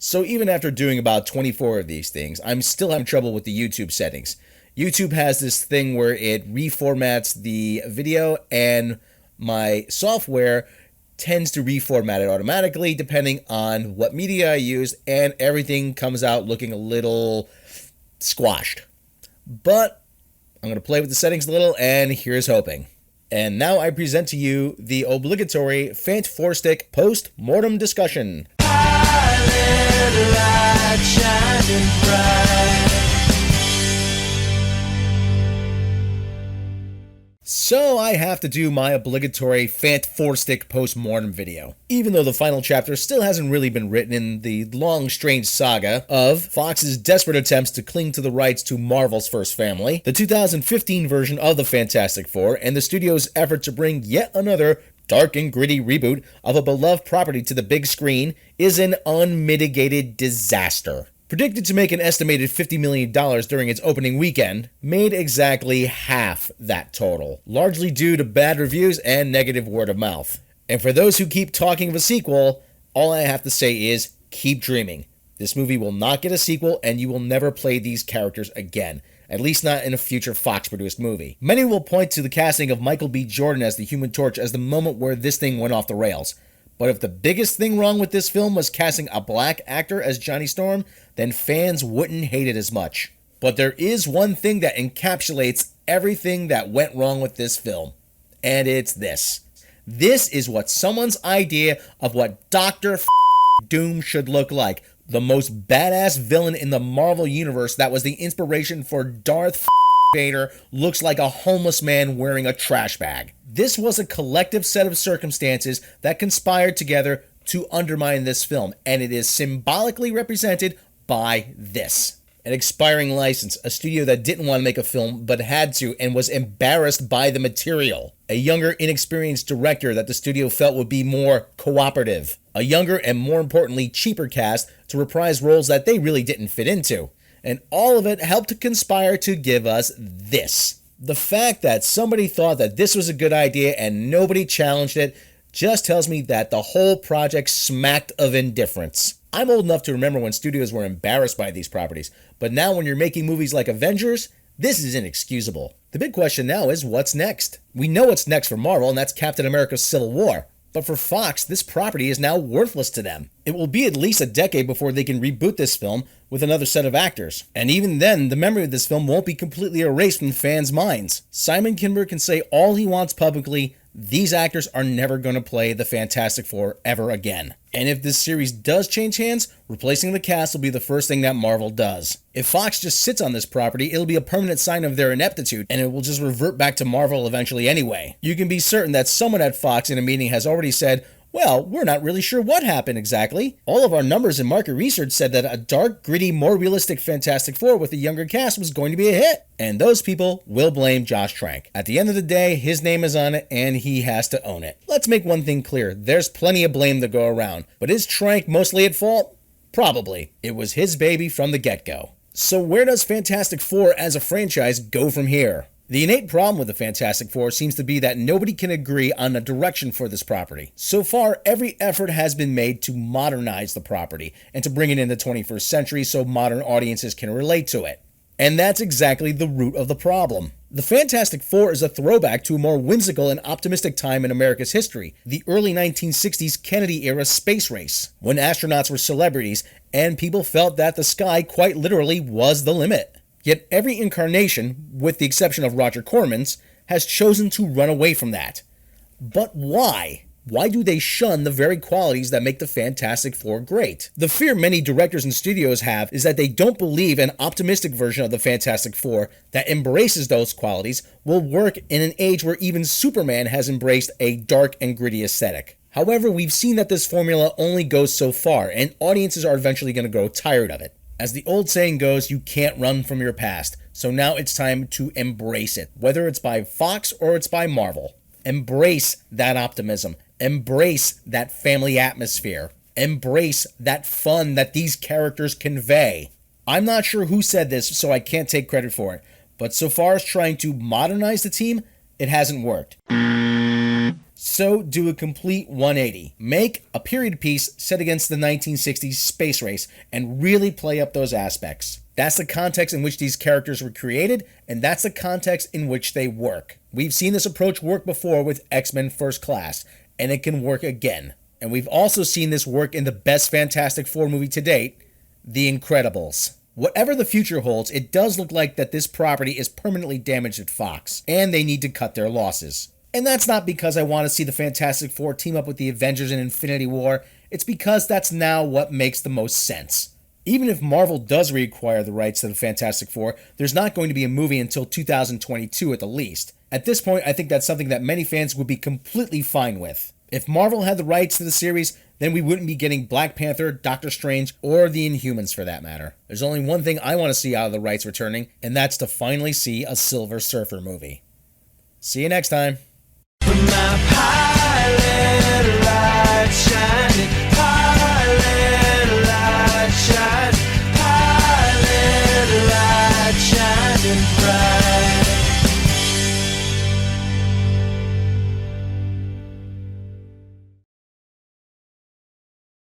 So even after doing about 24 of these things, I'm still having trouble with the YouTube settings. YouTube has this thing where it reformats the video, and my software tends to reformat it automatically depending on what media I use, and everything comes out looking a little squashed. But I'm going to play with the settings a little, and here's hoping. And now I present to you the obligatory Fant 4-stick post-mortem discussion. So I have to do my obligatory Fant 4-stick post-mortem video. Even though the final chapter still hasn't really been written in the long, strange saga of Fox's desperate attempts to cling to the rights to Marvel's first family, the 2015 version of the Fantastic Four, and the studio's effort to bring yet another dark and gritty reboot of a beloved property to the big screen is an unmitigated disaster. Predicted to make an estimated $50 million during its opening weekend, made exactly half that total, largely due to bad reviews and negative word of mouth. And for those who keep talking of a sequel, all I have to say is, keep dreaming. This movie will not get a sequel, and you will never play these characters again. At least not in a future Fox-produced movie. Many will point to the casting of Michael B. Jordan as the Human Torch as the moment where this thing went off the rails. But if the biggest thing wrong with this film was casting a black actor as Johnny Storm, then fans wouldn't hate it as much. But there is one thing that encapsulates everything that went wrong with this film. And it's this. This is what someone's idea of what Dr. Doom should look like. The most badass villain in the Marvel Universe that was the inspiration for Darth Vader looks like a homeless man wearing a trash bag. This was a collective set of circumstances that conspired together to undermine this film, and it is symbolically represented by this. An expiring license, a studio that didn't want to make a film but had to and was embarrassed by the material. A younger, inexperienced director that the studio felt would be more cooperative. A younger and, more importantly, cheaper cast to reprise roles that they really didn't fit into. And all of it helped to conspire to give us this. The fact that somebody thought that this was a good idea and nobody challenged it just tells me that the whole project smacked of indifference. I'm old enough to remember when studios were embarrassed by these properties, but now when you're making movies like Avengers, this is inexcusable. The big question now is, what's next? We know what's next for Marvel, and that's Captain America's Civil War. But for Fox, this property is now worthless to them. It will be at least a decade before they can reboot this film with another set of actors. And even then, the memory of this film won't be completely erased from fans' minds. Simon Kinberg can say all he wants publicly, these actors are never going to play the Fantastic Four ever again. And if this series does change hands, replacing the cast will be the first thing that Marvel does. If Fox just sits on this property, it'll be a permanent sign of their ineptitude, and it will just revert back to Marvel eventually anyway. You can be certain that someone at Fox in a meeting has already said, well, we're not really sure what happened exactly. All of our numbers and market research said that a dark, gritty, more realistic Fantastic Four with a younger cast was going to be a hit. And those people will blame Josh Trank. At the end of the day, his name is on it and he has to own it. Let's make one thing clear. There's plenty of blame to go around. But is Trank mostly at fault? Probably. It was his baby from the get-go. So where does Fantastic Four as a franchise go from here? The innate problem with the Fantastic Four seems to be that nobody can agree on a direction for this property. So far, every effort has been made to modernize the property and to bring it in the 21st century so modern audiences can relate to it. And that's exactly the root of the problem. The Fantastic Four is a throwback to a more whimsical and optimistic time in America's history, the early 1960s Kennedy-era space race, when astronauts were celebrities and people felt that the sky quite literally was the limit. Yet every incarnation, with the exception of Roger Corman's, has chosen to run away from that. But why? Why do they shun the very qualities that make the Fantastic Four great? The fear many directors and studios have is that they don't believe an optimistic version of the Fantastic Four that embraces those qualities will work in an age where even Superman has embraced a dark and gritty aesthetic. However, we've seen that this formula only goes so far, and audiences are eventually going to grow tired of it. As the old saying goes, you can't run from your past, so now it's time to embrace it, whether it's by Fox or it's by Marvel. Embrace that optimism. Embrace that family atmosphere. Embrace that fun that these characters convey. I'm not sure who said this, so I can't take credit for it, but so far as trying to modernize the team, it hasn't worked. So do a complete 180. Make a period piece set against the 1960s space race and really play up those aspects. That's the context in which these characters were created, and that's the context in which they work. We've seen this approach work before with X-Men First Class, and it can work again. And we've also seen this work in the best Fantastic Four movie to date, The Incredibles. Whatever the future holds, it does look like that this property is permanently damaged at Fox, and they need to cut their losses. And that's not because I want to see the Fantastic Four team up with the Avengers in Infinity War, it's because that's now what makes the most sense. Even if Marvel does reacquire the rights to the Fantastic Four, there's not going to be a movie until 2022 at the least. At this point, I think that's something that many fans would be completely fine with. If Marvel had the rights to the series, then we wouldn't be getting Black Panther, Doctor Strange, or the Inhumans for that matter. There's only one thing I want to see out of the rights returning, and that's to finally see a Silver Surfer movie. See you next time.